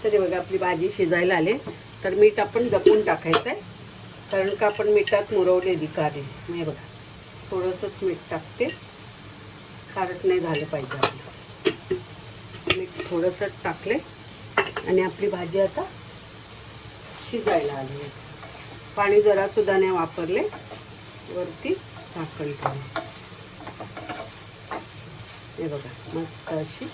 तरी बघा आपली भाजी शिजायला आले. तर मीठ आपण जपून टाकायचं आहे, कारण का आपण मिठात मुरवलेली कारली. नाही बघा, थोडंसंच मीठ टाकते, खारट नाही झालं पाहिजे आपलं. मीठ थोडंसंच टाकले आणि आपली भाजी आता शिजायला आली आहे. पाणी जरासुद्धा नाही वापरले. वरती झाकण ठेवले. हे बघा मस्त अशी.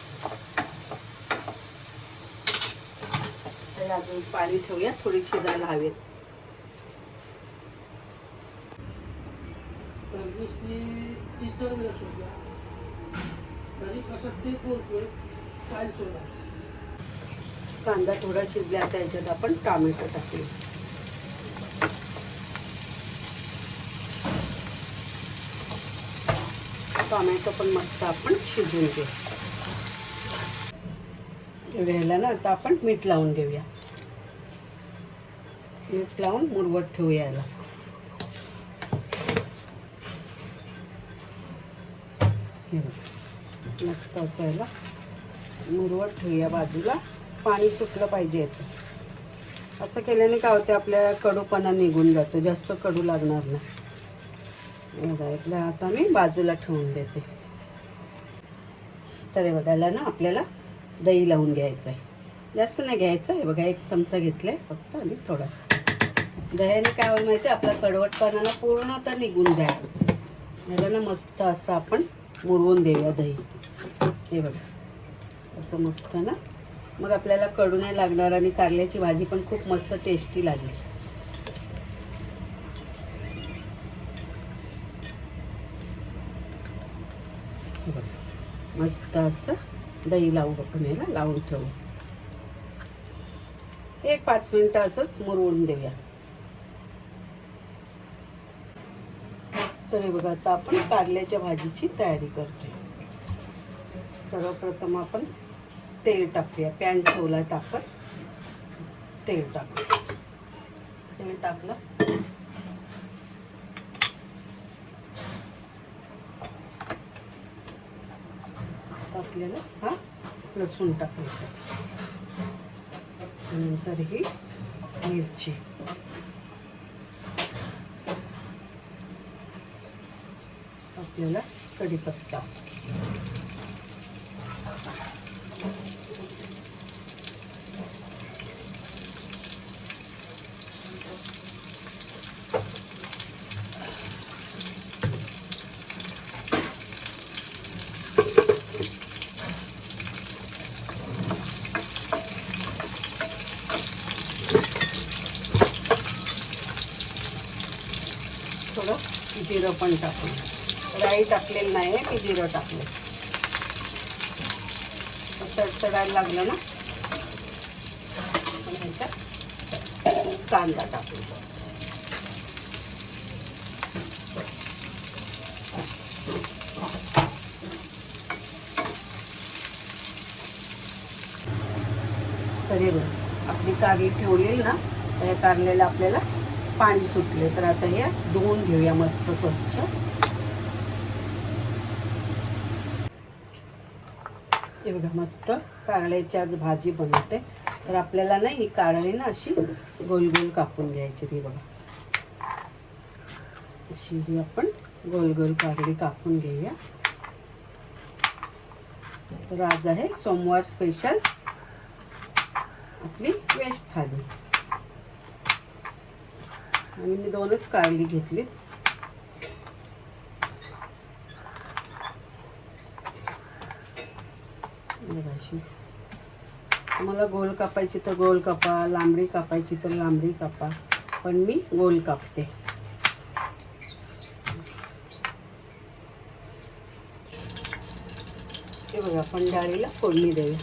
अजून पाणी ठेवूया, थोडी शिजायला हवेत. कांदा थोडा शिजला, त्याच्यात आपण टोमॅटो टाकले. टोमॅटो पण मस्त आपण शिजवून घेऊ. एवढ्याला ना आता आपण मीठ लावून घेऊया. मीठ लावून मुरवत ठेवूया याला. मस्त असं याला मुरवत ठेवूया बाजूला. पाणी सुटलं पाहिजे याचं. असं केल्याने काय होतं, आपल्या कडूपणा निघून जातो, जास्त कडू लागणार नाही. बघा आता मी बाजूला ठेवून देते. तर हे बघायला ना आपल्याला दही लावून घ्यायचं आहे. जास्त नाही घ्यायचं आहे बघा, 1 चमचा घेतलं आहे फक्त. आणि थोडासा दह्याने काय होईल माहिती आहे, आपला कडवटपणा पूर्ण तर निघून जाईल. याला ना मस्त असं आपण मुरवून देऊया दही. हे बघा असं मस्त ना, मग आपल्याला कडू नाही लागणार आणि कारल्याची भाजी पण खूप मस्त टेस्टी लागेल. मस्त असं दही लावू आपण, याला लावून ठेवू. 1-5 मिनिटं असंच मुरवून देऊया. तर हे बघा आता आपण कारल्याच्या भाजीची तयारी करतोय. सर्वप्रथम आपण तेल टाकूया. पॅन ठेवला तापत. तेल टाकू. तेल टाकलं. आपल्याला हा लसूण टाकायचा. नंतर ही मिरची. आपल्याला कढीपत्ता. थोडं जिरं पण टाकू. राई टाकलेलं नाही आहे, की जिरं टाकलं. तडतडायला लागलं ना, पण ह्याच्यात कांदा टाकू. तरी आपली कारली ठेवलेली ना, त्या कारल्याला आपल्याला पाणी सुटले. तर आता हे धुवून घेऊया मस्त स्वच्छ. हे बघा मस्त कारल्याची आज भाजी बनवते. तर आपल्याला ना ही कारली ना अशी गोल गोल कापून घ्यायची. ती बघा अशी ही आपण गोल गोल कारली कापून घेऊया. तर आज आहे सोमवार स्पेशल आपली व्हेज थाली. आणि मी 2च कारली घेतली. मला गोल कापायची तर गोल कापा, लांबडी कापायची तर लांबडी कापा, पण मी गोल कापते. हे बघा आपण डाळीला फोडणी देऊया.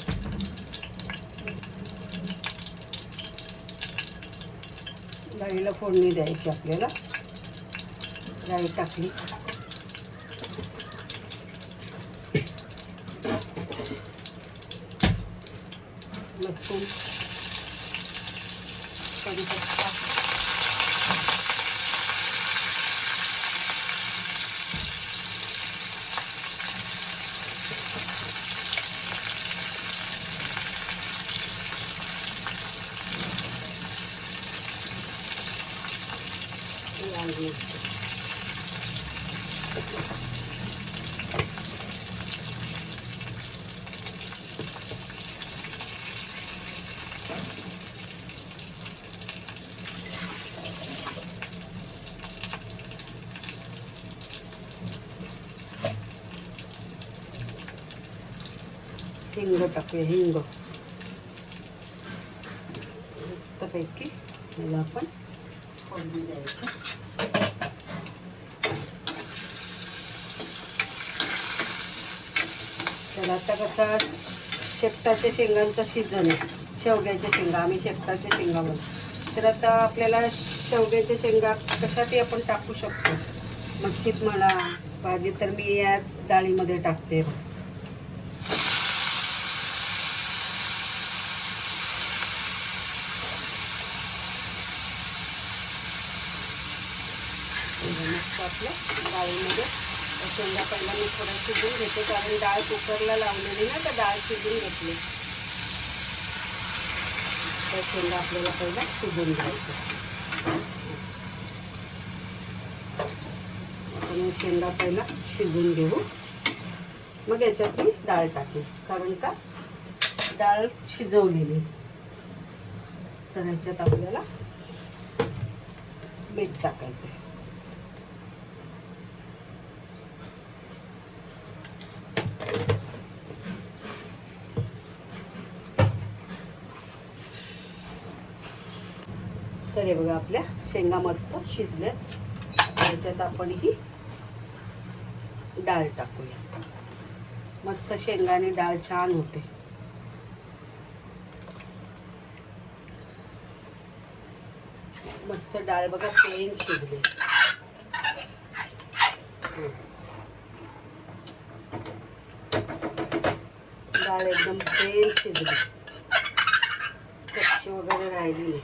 डाळीला फोडणी द्यायची आपल्याला. डाळी टाकली. लसूण, कढीपत्ता, भाजून. हिंग टाकूया, हिंग मस्तपैकी याला आपण फोडणी द्यायचं. तर आता कसा शेपटाच्या शेंगांचा सीझन आहे, शेवग्याच्या शेंगा, आम्ही शेपटाच्या शेंगा म्हणतो. तर आता आपल्याला शेवग्याच्या शेंगा कशातही आपण टाकू शकतो, मच्छीत म्हणा भाजी. तर मी याच डाळीमध्ये टाकते. मस्त आपल्या डाळीमध्ये शेंगा पहिला मी थोडं शिजून घेते, कारण डाळ कुकरला लावलेली ना, तर डाळ शिजून घेतली. तर शेंगा आपल्याला पहिला शिजून घ्यायचं. आपण शेंगा पहिला शिजून घेऊ, मग याच्यात मी डाळ टाकेल, कारण का डाळ शिजवलेली. तर याच्यात आपल्याला मीठ टाकायचं. तर हे बघा आपल्या शेंगा मस्त शिजल्यात. याच्यात आपण ही डाळ टाकूया. मस्त शेंगाने डाळ छान होते. मस्त डाळ बघा प्लेन शिजली. डाळ एकदम प्लेन शिजली, कच्ची वगैरे राहिली नाही.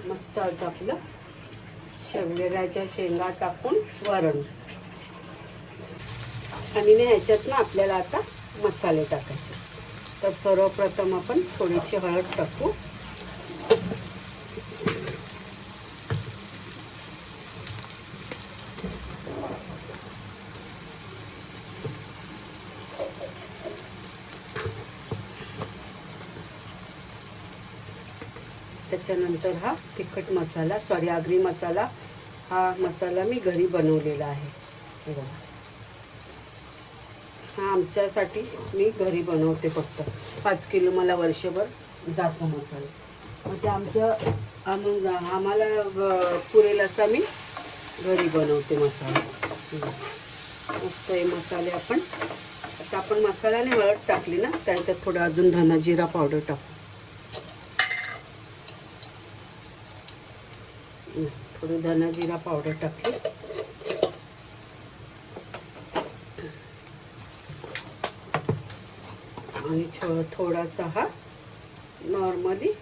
मस्त आज आपलं शेवग्याच्या शेंगा टाकून वरण. आणि ना ह्याच्यात ना आपल्याला आता मसाले टाकायचे. तर सर्वप्रथम आपण थोडीशी हळद टाकू. त्याच्यानंतर हा तिखट मसाला, सॉरी आगरी मसाला, हा मसाला मी घरी बनवलेला आहे. हे बघा, हा आमच्यासाठी मी घरी बनवते. फक्त 5 किलो मला वर्षभर जातो मसाला. मग ते आम्हाला पुरेल असा मी घरी बनवते मसाला. मस्त हे मसाले आता आपण मसाल्याने हळद टाकली ना, त्याच्यात थोडं अजून धना जिरा पावडर टाकू. थोडी धना जिरा पावडर टाकली. आणि थोडासा हा नॉर्मली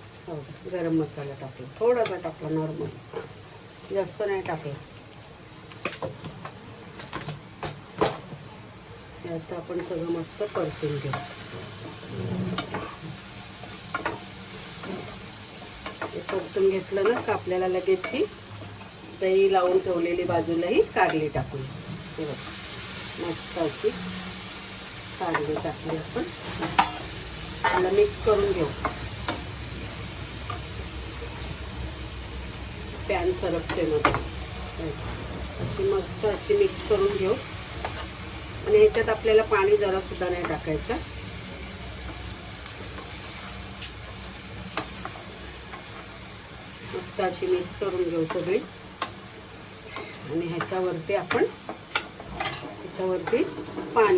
गरम मसाला टाकला, थोडासा टाकला नॉर्मली, जास्त नाही टाकला. आता आपण सगळं मस्त परतून घेऊ. परतून घेतलं ना का आपल्याला लगेच ही दही लावून ठेवलेली बाजूला ही कारली टाकून. हे बघा मस्त अशी कारली टाकली आपण. त्याला मिक्स करून घेऊ. पॅन सरकते मध्ये अशी मस्त अशी मिक्स करून घेऊ. आणि ह्याच्यात आपल्याला पाणी जरा सुद्धा नाही टाकायचं. मस्त अशी मिक्स करून घेऊ सगळी. आणि ह्याच्यावरती पाणी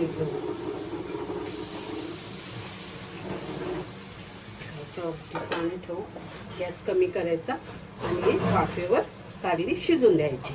ठेवू. ह्याच्यावरती पाणी ठेवू. गॅस कमी करायचा आणि वाफेवर कारली शिजून द्यायची.